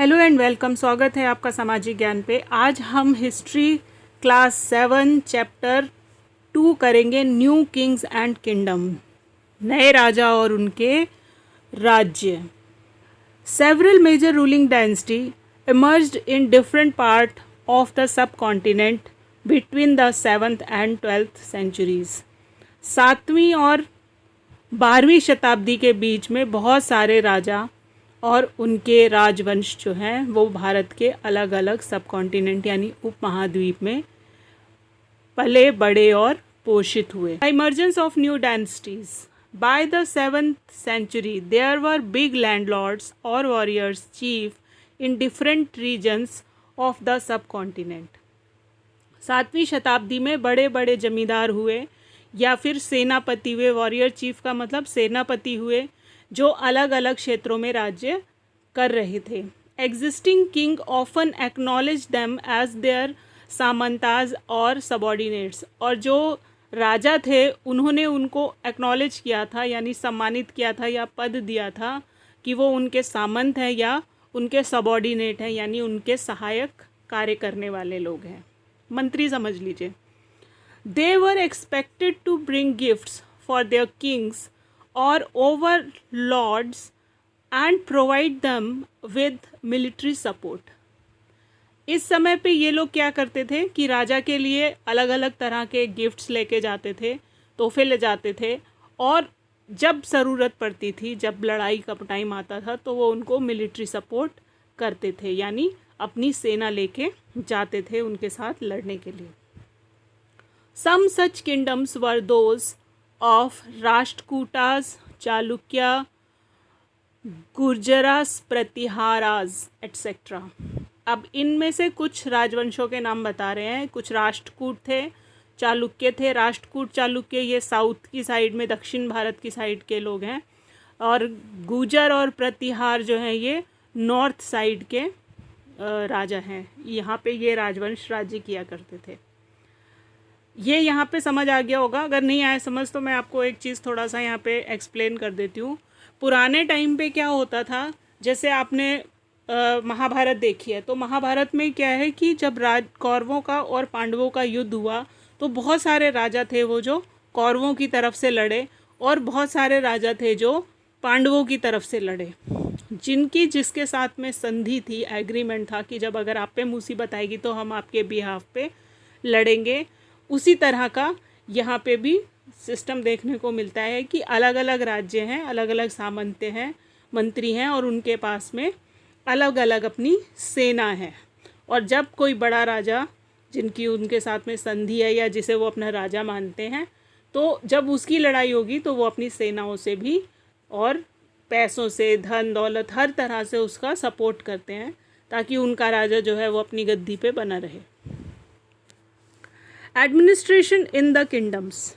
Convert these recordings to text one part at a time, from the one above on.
Hello and welcome. स्वागत है आपका सामाजिक ज्ञान पे। आज हम हिस्ट्री क्लास 7 चैप्टर 2 करेंगे, न्यू किंग्स एंड किंगडम, नए राजा और उनके राज्य। Several major ruling dynasty emerged in different part of the subcontinent between the 7th and 12th centuries। 7वीं और 12वीं शताब्दी के बीच में बहुत सारे राजा और उनके राजवंश जो हैं वो भारत के अलग अलग सब कॉन्टिनेंट यानी उपमहाद्वीप में पले बड़े और पोषित हुए। Emergence of new dynasties. By the 7th century there were big landlords or warriors chief in different regions of the subcontinent। 7वीं शताब्दी में बड़े बड़े जमींदार हुए या फिर सेनापति हुए। वॉरियर चीफ का मतलब सेनापति हुए जो अलग अलग क्षेत्रों में राज्य कर रहे थे। Existing king often acknowledge them as their samantas और सबॉर्डिनेट्स। और जो राजा थे उन्होंने उनको एक्नॉलेज किया था यानी सम्मानित किया था या पद दिया था कि वो उनके सामंत हैं या उनके सबॉर्डिनेट हैं यानी उनके सहायक कार्य करने वाले लोग हैं, मंत्री समझ लीजिए। They were expected to bring gifts for their kings और overlords and provide them with military support. इस समय पे ये लोग क्या करते थे कि राजा के लिए अलग अलग तरह के गिफ्ट्स लेके जाते थे, तोहफे ले जाते थे, और जब ज़रूरत पड़ती थी, जब लड़ाई का टाइम आता था तो वो उनको मिलिट्री सपोर्ट करते थे यानी अपनी सेना लेके जाते थे उनके साथ लड़ने के लिए। Some such kingdoms were those of Rashtrakutas, Chalukya, Gurjaras, Pratiharas et cetera. अब इनमें से कुछ राजवंशों के नाम बता रहे हैं। कुछ राष्ट्रकूट थे, चालुक्य थे। राष्ट्रकूट चालुक्य ये साउथ की साइड में, दक्षिण भारत की साइड के लोग हैं, और गुर्जर और प्रतिहार जो हैं ये नॉर्थ साइड के राजा हैं। यहाँ पे ये राजवंश राज्य किया करते थे। ये यहाँ पे समझ आ गया होगा। अगर नहीं आया समझ तो मैं आपको एक चीज़ थोड़ा सा यहाँ पे एक्सप्लेन कर देती हूँ। पुराने टाइम पे क्या होता था, जैसे आपने महाभारत देखी है तो महाभारत में क्या है कि जब कौरवों का और पांडवों का युद्ध हुआ तो बहुत सारे राजा थे वो जो कौरवों की तरफ से लड़े और बहुत सारे राजा थे जो पांडवों की तरफ से लड़े, जिनकी जिसके साथ में संधि थी, एग्रीमेंट था कि जब अगर आप पे मुसीबत आएगी तो हम आपके बिहाफ पे लड़ेंगे। उसी तरह का यहाँ पे भी सिस्टम देखने को मिलता है कि अलग अलग राज्य हैं, अलग अलग सामंत हैं, मंत्री हैं और उनके पास में अलग अलग अपनी सेना है। और जब कोई बड़ा राजा जिनकी उनके साथ में संधि है या जिसे वो अपना राजा मानते हैं, तो जब उसकी लड़ाई होगी तो वो अपनी सेनाओं से भी और पैसों से, धन दौलत, हर तरह से उसका सपोर्ट करते हैं ताकि उनका राजा जो है वो अपनी गद्दी पे बना रहे। Administration in the kingdoms.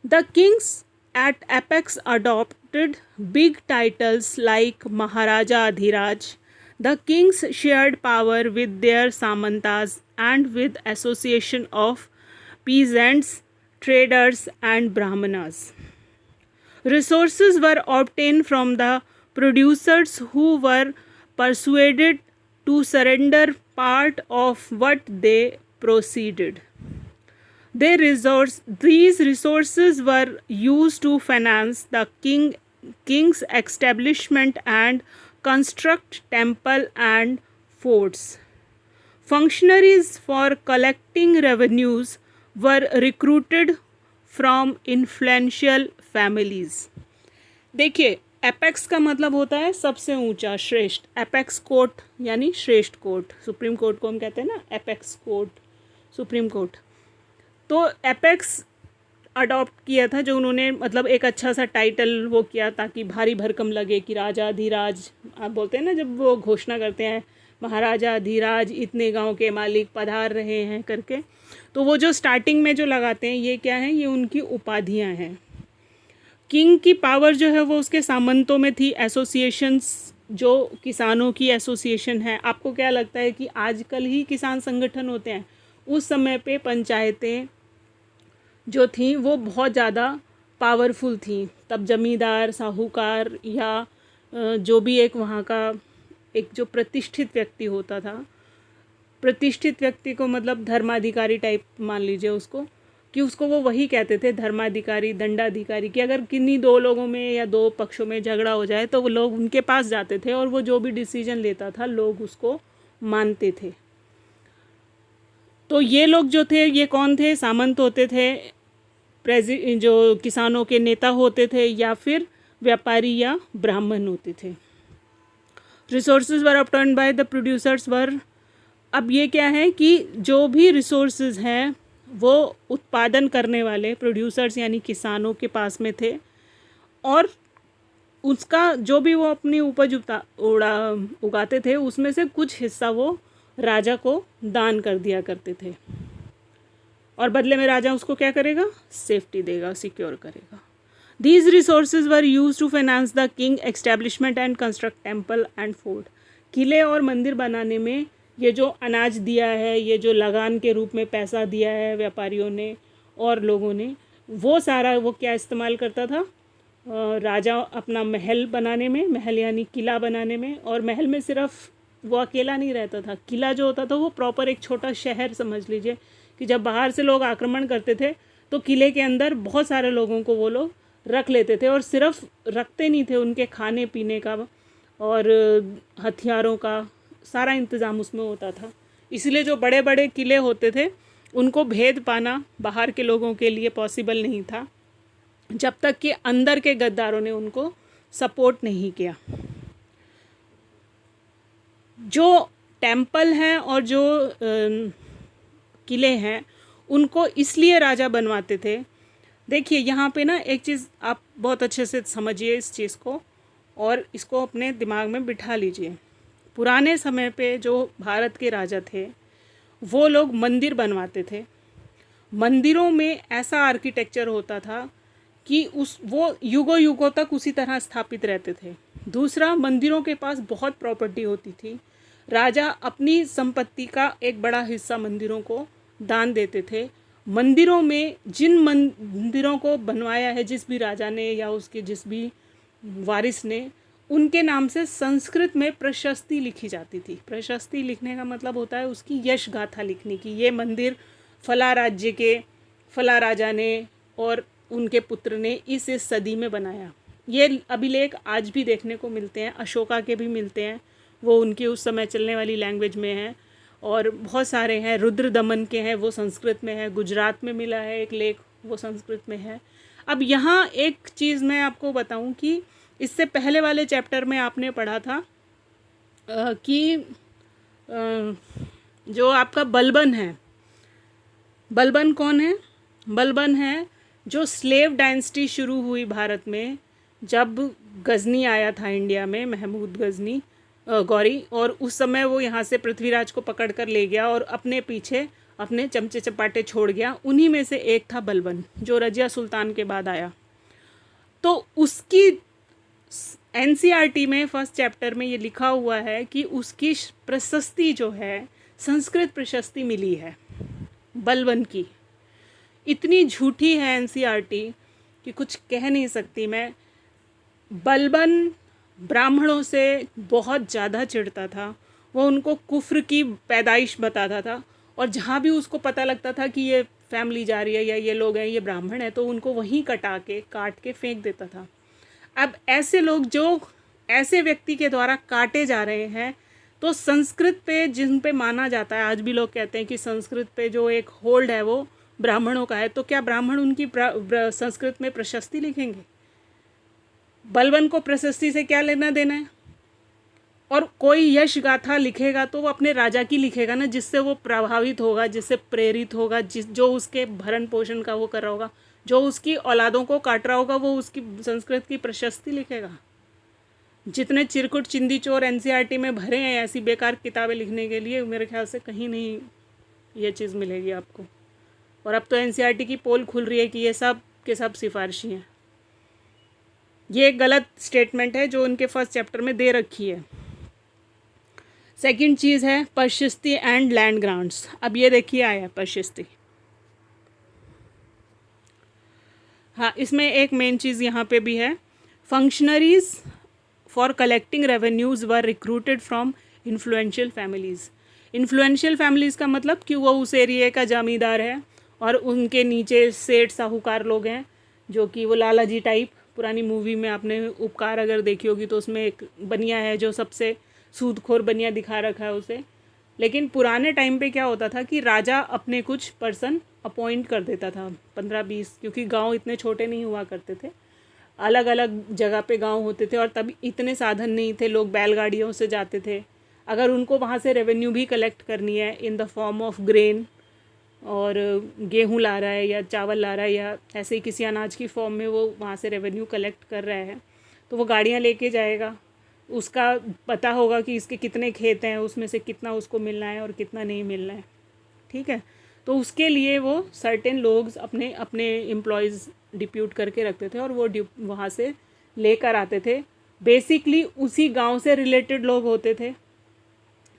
The Kings at apex adopted big titles like Maharaja Adhiraj. The kings shared power with their samantas and with association of peasants, traders and brahmanas. Resources were obtained from the producers who were persuaded to surrender part of what they proceeded. These resources were used to finance the king's establishment and construct temple and forts. Functionaries for collecting revenues were recruited from influential families. देखिए, apex का मतलब होता है सबसे ऊंचा, श्रेष्ठ। Apex court यानी श्रेष्ठ कोर्ट, सुप्रीम कोर्ट को हम कहते हैं ना, एपेक्स कोर्ट, सुप्रीम कोर्ट। तो एपेक्स अडॉप्ट किया था जो उन्होंने, मतलब एक अच्छा सा टाइटल वो किया ताकि भारी भरकम लगे कि राजा धीराज, आप बोलते हैं ना जब वो घोषणा करते हैं महाराजा धीराज इतने गांव के मालिक पधार रहे हैं करके, तो वो जो स्टार्टिंग में जो लगाते हैं ये क्या है, ये उनकी उपाधियां हैं। किंग की पावर जो है वो उसके सामंतों में थी। एसोसिएशंस, जो किसानों की एसोसिएशन है, आपको क्या लगता है कि आजकल ही किसान संगठन होते हैं? उस समय पे पंचायतें जो थी वो बहुत ज़्यादा पावरफुल थी। तब जमींदार, साहूकार या जो भी एक वहाँ का एक जो प्रतिष्ठित व्यक्ति होता था, प्रतिष्ठित व्यक्ति को मतलब धर्माधिकारी टाइप मान लीजिए उसको, कि उसको वो वही कहते थे धर्माधिकारी, दंडाधिकारी, कि अगर किन्हीं दो लोगों में या दो पक्षों में झगड़ा हो जाए तो वो लोग उनके पास जाते थे और वो जो भी डिसीजन लेता था लोग उसको मानते थे। तो ये लोग जो थे ये कौन थे? सामंत होते थे, जो किसानों के नेता होते थे, या फिर व्यापारी या ब्राह्मण होते थे। Resources were obtained by the producers were, अब ये क्या है कि जो भी रिसोर्सेज हैं वो उत्पादन करने वाले प्रोड्यूसर्स यानी किसानों के पास में थे, और उसका जो भी वो अपनी उपज उगाते थे उसमें से कुछ हिस्सा वो राजा को दान कर दिया करते थे, और बदले में राजा उसको क्या करेगा? सेफ्टी देगा, सिक्योर करेगा। These resources were used to finance the king establishment and construct temple and fort। किले और मंदिर बनाने में ये जो अनाज दिया है, ये जो लगान के रूप में पैसा दिया है व्यापारियों ने और लोगों ने, वो सारा वो क्या इस्तेमाल करता था? राजा अपना महल बनाने में, महल यानी किला बनाने में, और महल में सिर्फ वो अकेला नहीं रहता था। किला जो होता था वो प्रॉपर एक छोटा शहर समझ लीजिए, कि जब बाहर से लोग आक्रमण करते थे तो किले के अंदर बहुत सारे लोगों को वो लोग रख लेते थे, और सिर्फ रखते नहीं थे, उनके खाने पीने का और हथियारों का सारा इंतज़ाम उसमें होता था। इसलिए जो बड़े बड़े किले होते थे उनको भेद पाना बाहर के लोगों के लिए पॉसिबल नहीं था, जब तक कि अंदर के गद्दारों ने उनको सपोर्ट नहीं किया। जो टेम्पल हैं और जो किले हैं उनको इसलिए राजा बनवाते थे। देखिए यहाँ पे ना एक चीज़ आप बहुत अच्छे से समझिए इस चीज़ को, और इसको अपने दिमाग में बिठा लीजिए। पुराने समय पे जो भारत के राजा थे वो लोग मंदिर बनवाते थे। मंदिरों में ऐसा आर्किटेक्चर होता था कि वो युगों युगों तक उसी तरह स्थापित रहते थे। दूसरा, मंदिरों के पास बहुत प्रॉपर्टी होती थी। राजा अपनी संपत्ति का एक बड़ा हिस्सा मंदिरों को दान देते थे। मंदिरों में जिन मंदिरों को बनवाया है जिस भी राजा ने या उसके जिस भी वारिस ने, उनके नाम से संस्कृत में प्रशस्ति लिखी जाती थी। प्रशस्ति लिखने का मतलब होता है उसकी यश गाथा लिखने की। ये मंदिर फला राज्य के फला राजा ने और उनके पुत्र ने इस सदी में बनाया। ये अभिलेख आज भी देखने को मिलते हैं, अशोका के भी मिलते हैं, वो उनकी उस समय चलने वाली लैंग्वेज में हैं, और बहुत सारे हैं। रुद्र दमन के हैं, वो संस्कृत में है। गुजरात में मिला है एक लेख, वो संस्कृत में है। अब यहाँ एक चीज़ मैं आपको बताऊं कि इससे पहले वाले चैप्टर में आपने पढ़ा था कि जो आपका बलबन है, बलबन कौन है? बलबन है जो स्लेव डायनेस्टी शुरू हुई भारत में, जब गजनी आया था इंडिया में, महमूद गजनी गौरी, और उस समय वो यहाँ से पृथ्वीराज को पकड़ कर ले गया और अपने पीछे अपने चमचे चपाटे छोड़ गया। उन्हीं में से एक था बलबन जो रजिया सुल्तान के बाद आया। तो उसकी एनसीईआरटी में फर्स्ट चैप्टर में ये लिखा हुआ है कि उसकी प्रशस्ति जो है, संस्कृत प्रशस्ति मिली है बलबन की। इतनी झूठी है एनसीईआरटी कि कुछ कह नहीं सकती मैं। बलबन ब्राह्मणों से बहुत ज़्यादा चिढ़ता था, वो उनको कुफ्र की पैदाइश बताता था, और जहाँ भी उसको पता लगता था कि ये फैमिली जा रही है या ये लोग हैं, ये ब्राह्मण है, तो उनको वहीं काट के फेंक देता था। अब ऐसे लोग जो ऐसे व्यक्ति के द्वारा काटे जा रहे हैं, तो संस्कृत पे जिन पे माना जाता है, आज भी लोग कहते हैं कि संस्कृत पे जो एक होल्ड है वो ब्राह्मणों का है, तो क्या ब्राह्मण उनकी संस्कृत में प्रशस्ति लिखेंगे? बलबन को प्रशस्ति से क्या लेना देना है? और कोई यश गाथा लिखेगा तो वो अपने राजा की लिखेगा ना, जिससे वो प्रभावित होगा, जिससे प्रेरित होगा, जो उसके भरण पोषण का वो कर रहा होगा, जो उसकी औलादों को काट रहा होगा, वो उसकी संस्कृत की प्रशस्ति लिखेगा। जितने चिरकुट चिंदी चोर एनसीईआरटी में भरे हैं ऐसी बेकार किताबें लिखने के लिए, मेरे ख्याल से कहीं नहीं ये चीज़ मिलेगी आपको। और अब तो एनसीईआरटी की पोल खुल रही है कि ये सब के सब सिफारिशी हैं। ये एक गलत स्टेटमेंट है जो उनके फर्स्ट चैप्टर में दे रखी है। सेकंड चीज़ है प्रशस्ति एंड लैंड ग्रांट्स। अब ये देखिए आया प्रशस्ति। हाँ, इसमें एक मेन चीज़ यहाँ पे भी है, functionaries for collecting revenues were recruited from influential families. Influential families का मतलब कि वो उस एरिया का जमींदार है और उनके नीचे सेठ साहूकार लोग हैं, जो कि वो लाला जी टाइप। पुरानी मूवी में आपने उपकार अगर देखी होगी तो उसमें एक बनिया है जो सबसे सूदखोर बनिया दिखा रखा है उसे। लेकिन पुराने टाइम पे क्या होता था कि राजा अपने कुछ पर्सन अपॉइंट कर देता था, 15-20, क्योंकि गांव इतने छोटे नहीं हुआ करते थे, अलग अलग जगह पे गांव होते थे और तब इतने साधन नहीं थे, लोग बैलगाड़ियों से जाते थे। अगर उनको वहाँ से रेवेन्यू भी कलेक्ट करनी है in the form of grain, और गेहूँ ला रहा है या चावल ला रहा है या ऐसे ही किसी अनाज की फॉर्म में वो वहाँ से रेवेन्यू कलेक्ट कर रहा है, तो वो गाड़ियाँ लेके जाएगा। उसका पता होगा कि इसके कितने खेत हैं, उसमें से कितना उसको मिलना है और कितना नहीं मिलना है, ठीक है। तो उसके लिए वो सर्टेन लोग अपने अपने एम्प्लॉयज़ डिप्यूट करके रखते थे और वो वहाँ से लेकर आते थे। बेसिकली उसी गांव से रिलेटेड लोग होते थे।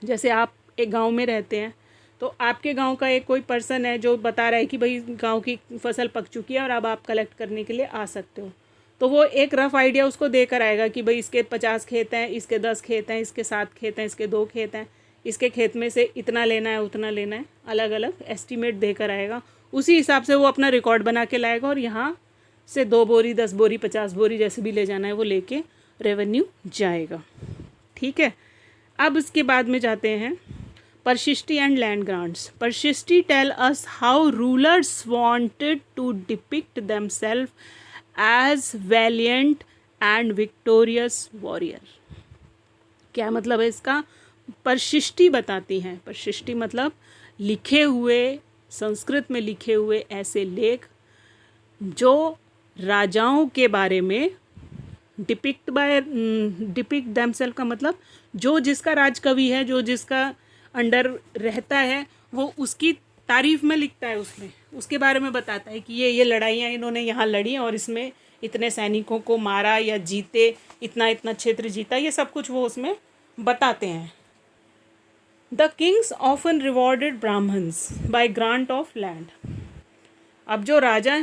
जैसे आप एक गांव में रहते हैं तो आपके गांव का एक कोई पर्सन है जो बता रहा है कि भाई गांव की फसल पक चुकी है और अब आप कलेक्ट करने के लिए आ सकते हो, तो वो एक रफ़ आइडिया उसको देकर आएगा कि भाई इसके 50 खेत हैं, इसके 10 खेत हैं, इसके 7 खेत हैं, इसके 2 खेत हैं, इसके खेत में से इतना लेना है उतना लेना है, अलग अलग एस्टीमेट देकर आएगा। उसी हिसाब से वो अपना रिकॉर्ड बना के लाएगा और यहाँ से 2 बोरी 10 बोरी 50 बोरी जैसे भी ले जाना है वो लेके रेवेन्यू जाएगा, ठीक है। अब इसके बाद में जाते हैं Pershisti and land grants. Pershisti tell us how rulers wanted to depict themselves as valiant and victorious warrior. क्या मतलब है इसका? परशिष्टि बताती हैं। परशिष्टि मतलब लिखे हुए, संस्कृत में लिखे हुए ऐसे लेख जो राजाओं के बारे में डिपिक्ट देमसेल्फ का मतलब जो जिसका राजकवि है, जो जिसका अंडर रहता है, वो उसकी तारीफ में लिखता है, उसमें उसके बारे में बताता है कि ये लड़ाइयाँ इन्होंने यहाँ लड़ी और इसमें इतने सैनिकों को मारा या जीते, इतना इतना क्षेत्र जीता, ये सब कुछ वो उसमें बताते हैं। The kings often rewarded Brahmins by grant of land. अब जो राजा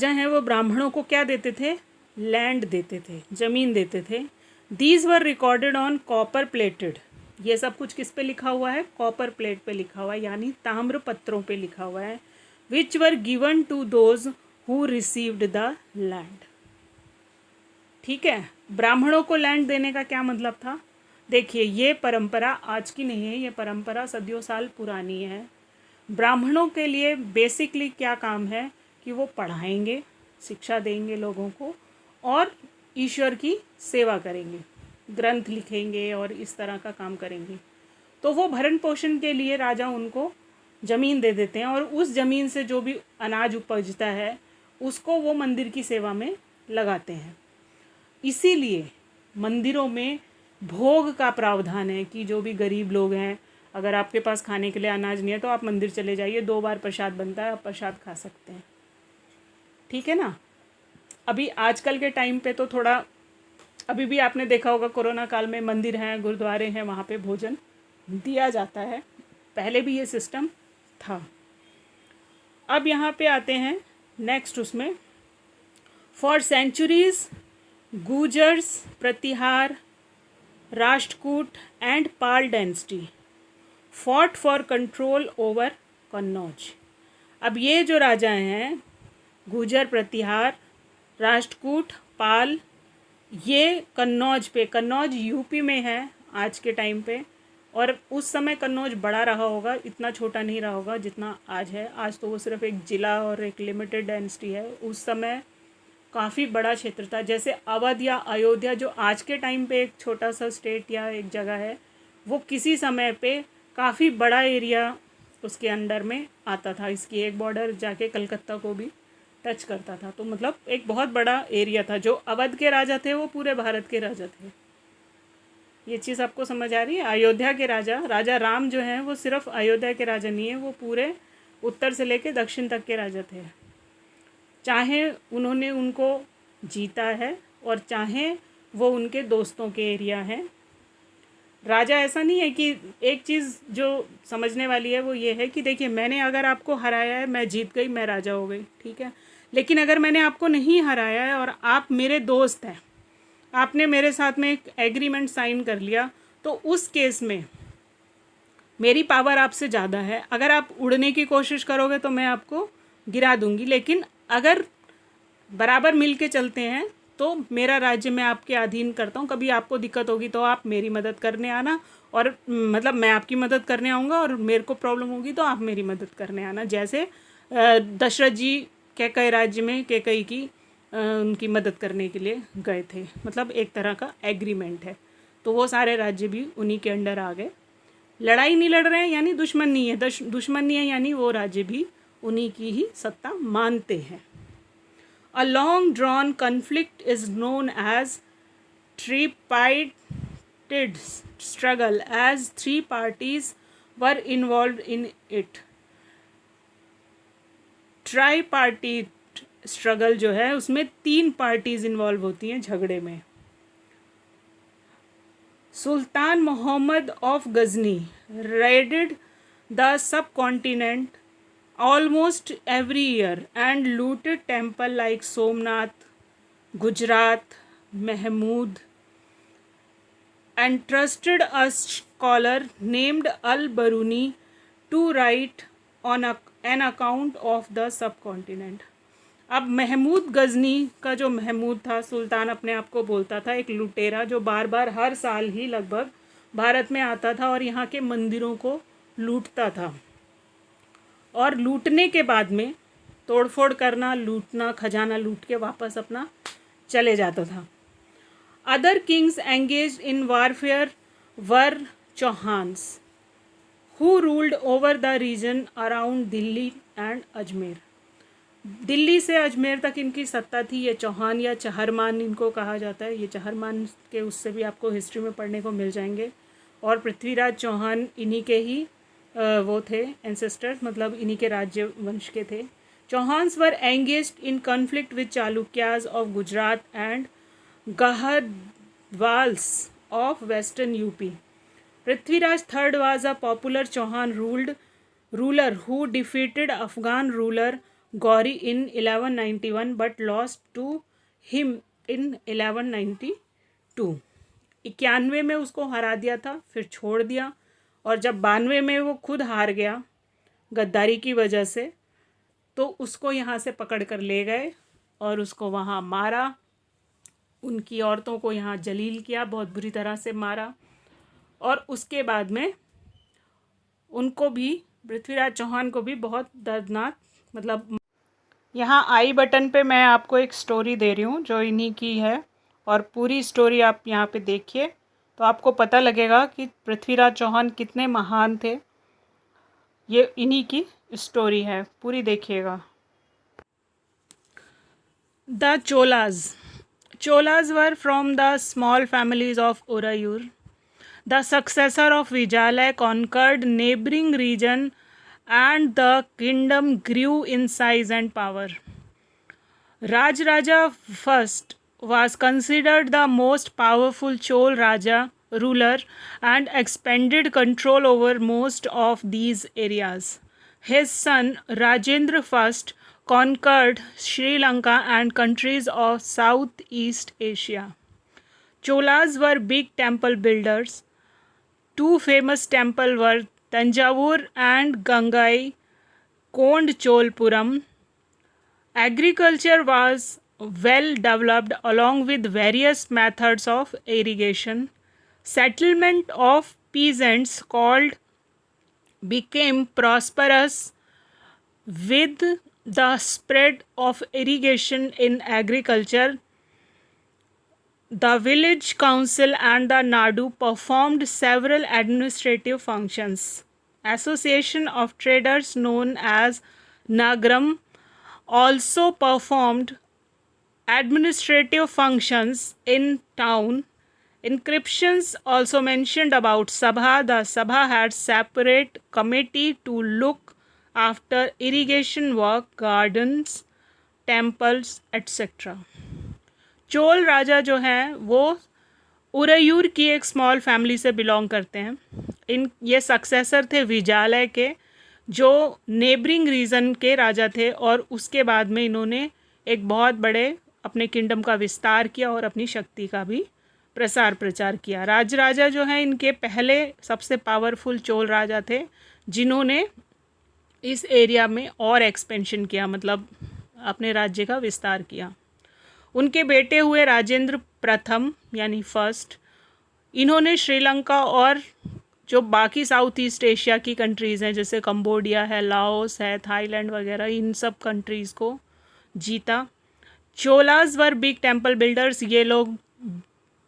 हैं वो ब्राह्मणों को क्या देते थे? लैंड देते थे, ज़मीन देते थे। These were recorded on copper plated. ये सब कुछ किस पे लिखा हुआ है? कॉपर प्लेट पे लिखा हुआ है, यानी ताम्र पत्रों पे लिखा हुआ है। Which were given to those who received the land. ठीक है, ब्राह्मणों को लैंड देने का क्या मतलब था? देखिए, ये परंपरा आज की नहीं है, ये परंपरा सदियों साल पुरानी है। ब्राह्मणों के लिए बेसिकली क्या काम है कि वो पढ़ाएंगे, शिक्षा देंगे लोगों को और ईश्वर की सेवा करेंगे, ग्रंथ लिखेंगे और इस तरह का काम करेंगे। तो वो भरण पोषण के लिए राजा उनको ज़मीन दे देते हैं और उस ज़मीन से जो भी अनाज उपजता है उसको वो मंदिर की सेवा में लगाते हैं। इसीलिए मंदिरों में भोग का प्रावधान है कि जो भी गरीब लोग हैं, अगर आपके पास खाने के लिए अनाज नहीं है तो आप मंदिर चले जाइए, 2 बार प्रसाद बनता है, आप प्रसाद खा सकते हैं, ठीक है ना। अभी आजकल के टाइम पे तो थोड़ा, अभी भी आपने देखा होगा कोरोना काल में मंदिर हैं, गुरुद्वारे हैं, वहाँ पे भोजन दिया जाता है, पहले भी ये सिस्टम था। अब यहाँ पे आते हैं नेक्स्ट, उसमें for centuries Gurjars, Pratihara, Rashtrakuta and Pala dynasty fought for control over Kannauj. अब ये जो राजा हैं, गुर्जर, प्रतिहार, राष्ट्रकूट, पाल, ये कन्नौज पे, कन्नौज यूपी में है आज के टाइम पे, और उस समय कन्नौज बड़ा रहा होगा, इतना छोटा नहीं रहा होगा जितना आज है। आज तो वो सिर्फ एक ज़िला और एक लिमिटेड डायनेस्टी है, उस समय काफ़ी बड़ा क्षेत्र था। जैसे अवध या अयोध्या जो आज के टाइम पे एक छोटा सा स्टेट या एक जगह है, वो किसी समय पे काफ़ी बड़ा एरिया उसके अंडर में आता था। इसकी एक बॉर्डर जाके कलकत्ता को भी टच करता था, तो मतलब एक बहुत बड़ा एरिया था। जो अवध के राजा थे वो पूरे भारत के राजा थे। ये चीज़ आपको समझ आ रही है? अयोध्या के राजा राम जो हैं वो सिर्फ अयोध्या के राजा नहीं है, वो पूरे उत्तर से लेके दक्षिण तक के राजा थे। चाहे उन्होंने उनको जीता है और चाहे वो उनके दोस्तों के एरिया हैं। राजा ऐसा नहीं है कि, एक चीज़ जो समझने वाली है वो ये है कि देखिए, मैंने अगर आपको हराया है, मैं जीत गई, मैं राजा हो गई, ठीक है। लेकिन अगर मैंने आपको नहीं हराया है और आप मेरे दोस्त हैं, आपने मेरे साथ में एक एग्रीमेंट साइन कर लिया, तो उस केस में मेरी पावर आपसे ज़्यादा है। अगर आप उड़ने की कोशिश करोगे तो मैं आपको गिरा दूंगी, लेकिन अगर बराबर मिल के चलते हैं तो मेरा राज्य मैं आपके अधीन करता हूँ। कभी आपको दिक्कत होगी तो आप मेरी मदद करने आना, और मतलब मैं आपकी मदद करने आऊँगा, और मेरे को प्रॉब्लम होगी तो आप मेरी मदद करने आना। जैसे दशरथ जी कैकई राज्य में कैकई की उनकी मदद करने के लिए गए थे, मतलब एक तरह का एग्रीमेंट है। तो वो सारे राज्य भी उन्हीं के अंडर आ गए। लड़ाई नहीं लड़ रहे हैं यानी दुश्मन नहीं है, दुश्मन नहीं है यानी वो राज्य भी उन्हीं की ही सत्ता मानते हैं। A long drawn conflict is known as tripartite struggle, as 3 parties were involved in it. Tripartite struggle जो है उसमें 3 पार्टीज इन्वॉल्व होती हैं झगड़े में। Sultan Mohammad of Ghazni raided the subcontinent almost every year and looted temples like Somnath, Gujarat, Mahmud, and trusted a scholar named Al-Baruni to write on an account of the subcontinent. अब महमूद गजनी का जो महमूद था, सुल्तान अपने आप को बोलता था, एक लुटेरा जो बार बार हर साल ही लगभग भारत में आता था और यहाँ के मंदिरों को लूटता था, और लूटने के बाद में तोड़फोड़ करना, लूटना, खजाना लूट के वापस अपना चले जाता था। Other kings engaged in warfare were Chauhans who ruled over the region around Delhi and Ajmer. Delhi से अजमेर तक इनकी सत्ता थी। ये चौहान या चहरमान इनको कहा जाता है। ये चहरमान के उससे भी आपको हिस्ट्री में पढ़ने को मिल जाएंगे। और पृथ्वीराज चौहान इन्हीं के ही वो थे एंसेस्टर्स, मतलब इन्हीं के राज्य वंश के थे। Chauhans were engaged in conflict with Chalukyas of Gujarat and Gaharwals of western UP. Prithviraj third was a popular Chauhan ruler who defeated Afghan ruler Gauri in 1191 but lost to him in 1192। 91 में उसको हरा दिया था, फिर छोड़ दिया, और जब 92 में वो खुद हार गया गद्दारी की वजह से, तो उसको यहाँ से पकड़ कर ले गए और उसको वहाँ मारा। उनकी औरतों को यहाँ जलील किया, बहुत बुरी तरह से मारा, और उसके बाद में उनको भी, पृथ्वीराज चौहान को भी बहुत दर्दनाक, मतलब यहाँ आई बटन पे मैं आपको एक स्टोरी दे रही हूँ जो इन्हीं की है, और पूरी स्टोरी आप यहाँ पे देखिए तो आपको पता लगेगा कि पृथ्वीराज चौहान कितने महान थे। ये इन्हीं की स्टोरी है, पूरी देखिएगा। The Cholas were from the small families of Uraiyur. The successor of Vijayalaya conquered neighboring region and the kingdom grew in size and power. Rajaraja first was considered the most powerful Chol Raja ruler and expanded control over most of these areas. His son Rajendra first conquered Sri Lanka and countries of Southeast Asia. Cholas were big temple builders. Two famous temples were Tanjavur and Gangai Kondcholpuram. Agriculture was well developed along with various methods of irrigation. Settlement of peasants became prosperous with the spread of irrigation in agriculture. The village council and the Nadu performed several administrative functions. Association of traders known as Nagaram also performed administrative functions in town. Inscriptions also mentioned about Sabha. The Sabha had separate committee to look after irrigation work, gardens, temples, etc. Chola राजा जो हैं वो उरयूर की एक small family से belong करते हैं। ये सक्सेसर थे विजयालय के, जो नेबरिंग रीजन के राजा थे, और उसके बाद में इन्होंने एक बहुत बड़े अपने किंगडम का विस्तार किया और अपनी शक्ति का भी प्रसार प्रचार किया। राजराजा जो हैं इनके पहले सबसे पावरफुल चोल राजा थे जिन्होंने इस एरिया में और एक्सपेंशन किया, मतलब अपने राज्य का विस्तार किया। उनके बेटे हुए राजेंद्र प्रथम यानी फर्स्ट, इन्होंने श्रीलंका और जो बाकी साउथ ईस्ट एशिया की कंट्रीज़ हैं जैसे कंबोडिया है, लाओस है, थाईलैंड वगैरह, इन सब कंट्रीज़ को जीता। Cholas were big temple builders, ये लोग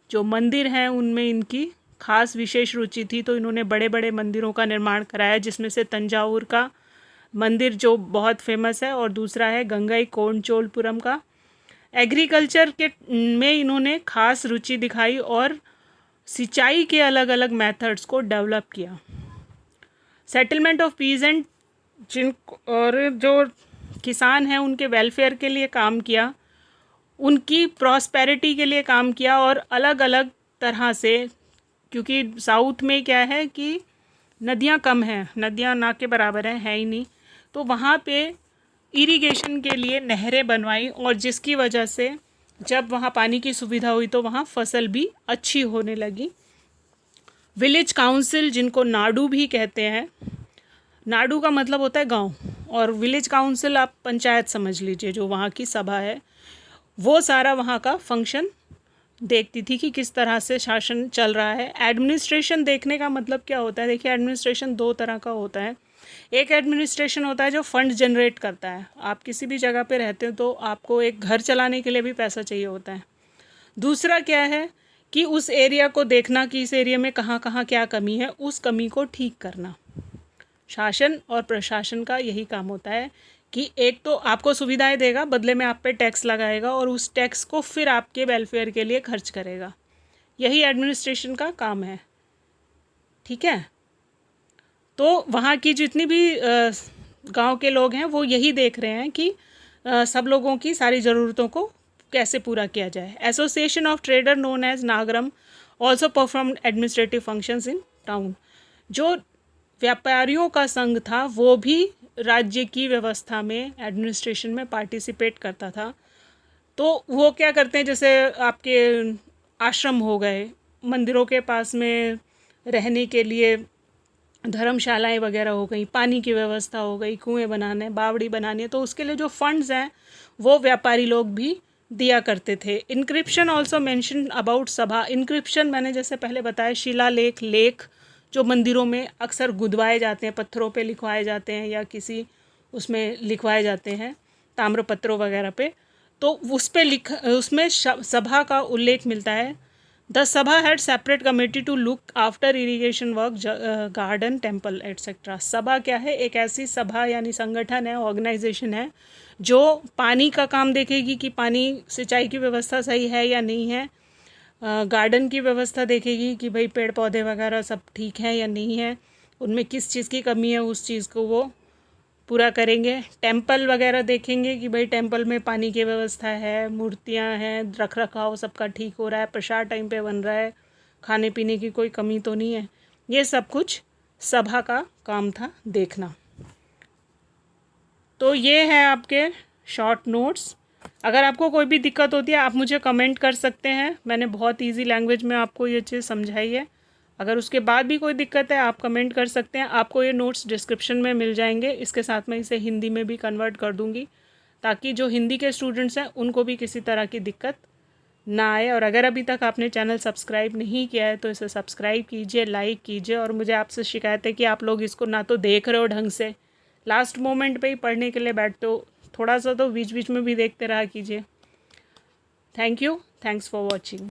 जो मंदिर हैं उनमें इनकी खास विशेष रुचि थी, तो इन्होंने बड़े बड़े मंदिरों का निर्माण कराया, जिसमें से तंजावुर का मंदिर जो बहुत फेमस है और दूसरा है गंगई कोंडचोलपुरम का। एग्रीकल्चर के में इन्होंने खास रुचि दिखाई और सिंचाई के अलग अलग मेथड्स को डेवलप किया। सेटलमेंट ऑफ पीजेंट जिन और जो किसान हैं उनके वेलफेयर के लिए काम किया, उनकी प्रॉस्पेरिटी के लिए काम किया और अलग अलग तरह से, क्योंकि साउथ में क्या है कि नदियाँ कम हैं, नदियाँ ना के बराबर हैं, है ही नहीं, तो वहाँ पे इरिगेशन के लिए नहरें बनवाई और जिसकी वजह से जब वहाँ पानी की सुविधा हुई तो वहाँ फसल भी अच्छी होने लगी। विलेज काउंसिल जिनको नाडू भी कहते हैं, नाडू का मतलब होता है गांव, और विलेज काउंसिल आप पंचायत समझ लीजिए, जो वहाँ की सभा है, वो सारा वहाँ का फंक्शन देखती थी कि किस तरह से शासन चल रहा है। एडमिनिस्ट्रेशन देखने का मतलब क्या होता है, देखिए एडमिनिस्ट्रेशन दो तरह का होता है। एक एडमिनिस्ट्रेशन होता है जो फंड जनरेट करता है, आप किसी भी जगह पे रहते हो तो आपको एक घर चलाने के लिए भी पैसा चाहिए होता है। दूसरा क्या है कि उस एरिया को देखना कि इस एरिया में कहाँ कहाँ क्या कमी है, उस कमी को ठीक करना। शासन और प्रशासन का यही काम होता है कि एक तो आपको सुविधाएं देगा, बदले में आप पे टैक्स लगाएगा और उस टैक्स को फिर आपके वेलफेयर के लिए खर्च करेगा। यही एडमिनिस्ट्रेशन का काम है, ठीक है। तो वहाँ की जितनी भी गांव के लोग हैं वो यही देख रहे हैं कि सब लोगों की सारी ज़रूरतों को कैसे पूरा किया जाए। Association of trader known as Nagaram also perform administrative functions in town, जो व्यापारियों का संघ था वो भी राज्य की व्यवस्था में, एडमिनिस्ट्रेशन में पार्टिसिपेट करता था। तो वो क्या करते हैं, जैसे आपके आश्रम हो गए, मंदिरों के पास में रहने के लिए धर्मशालाएं वगैरह हो गई, पानी की व्यवस्था हो गई, कुएं बनाने, बावड़ी बनानी है, तो उसके लिए जो फंड्स हैं वो व्यापारी लोग भी दिया करते थे। इंक्रिप्शन ऑल्सो मेंशन अबाउट सभा। इंक्रिप्शन मैंने जैसे पहले बताया, शिलालेख, लेख जो मंदिरों में अक्सर गुदवाए जाते हैं, पत्थरों पे लिखवाए जाते हैं या किसी उसमें लिखवाए जाते हैं, ताम्रपत्रों वगैरह पे, तो उसमें सभा का उल्लेख मिलता है। The sabha had separate committee to look after irrigation work, garden, temple etcetera. सभा क्या है, एक ऐसी सभा यानी संगठन है, ऑर्गेनाइजेशन है जो पानी का काम देखेगी कि पानी सिंचाई की व्यवस्था सही है या नहीं है, गार्डन की व्यवस्था देखेगी कि भाई पेड़ पौधे वगैरह सब ठीक है या नहीं है, उनमें किस चीज़ की कमी है, उस चीज़ को वो पूरा करेंगे। टेम्पल वगैरह देखेंगे कि भाई टेम्पल में पानी की व्यवस्था है, मूर्तियां हैं, रख रखाव सबका ठीक हो रहा है, प्रसाद टाइम पे बन रहा है, खाने पीने की कोई कमी तो नहीं है। ये सब कुछ सभा का काम था देखना। तो ये है आपके शॉर्ट नोट्स। अगर आपको कोई भी दिक्कत होती है आप मुझे कमेंट कर सकते हैं, मैंने बहुत ईजी लैंग्वेज में आपको ये चीज़ समझाई है। अगर उसके बाद भी कोई दिक्कत है आप कमेंट कर सकते हैं। आपको ये नोट्स डिस्क्रिप्शन में मिल जाएंगे, इसके साथ मैं इसे हिंदी में भी कन्वर्ट कर दूंगी ताकि जो हिंदी के स्टूडेंट्स हैं उनको भी किसी तरह की दिक्कत ना आए। और अगर अभी तक आपने चैनल सब्सक्राइब नहीं किया है तो इसे सब्सक्राइब कीजिए, लाइक कीजिए। और मुझे आपसे शिकायत है कि आप लोग इसको ना तो देख रहे हो ढंग से, लास्ट मोमेंट पर ही पढ़ने के लिए बैठते हो, थोड़ा सा तो बीच बीच में भी देखते रहा कीजिए। Thank you, thanks for watching.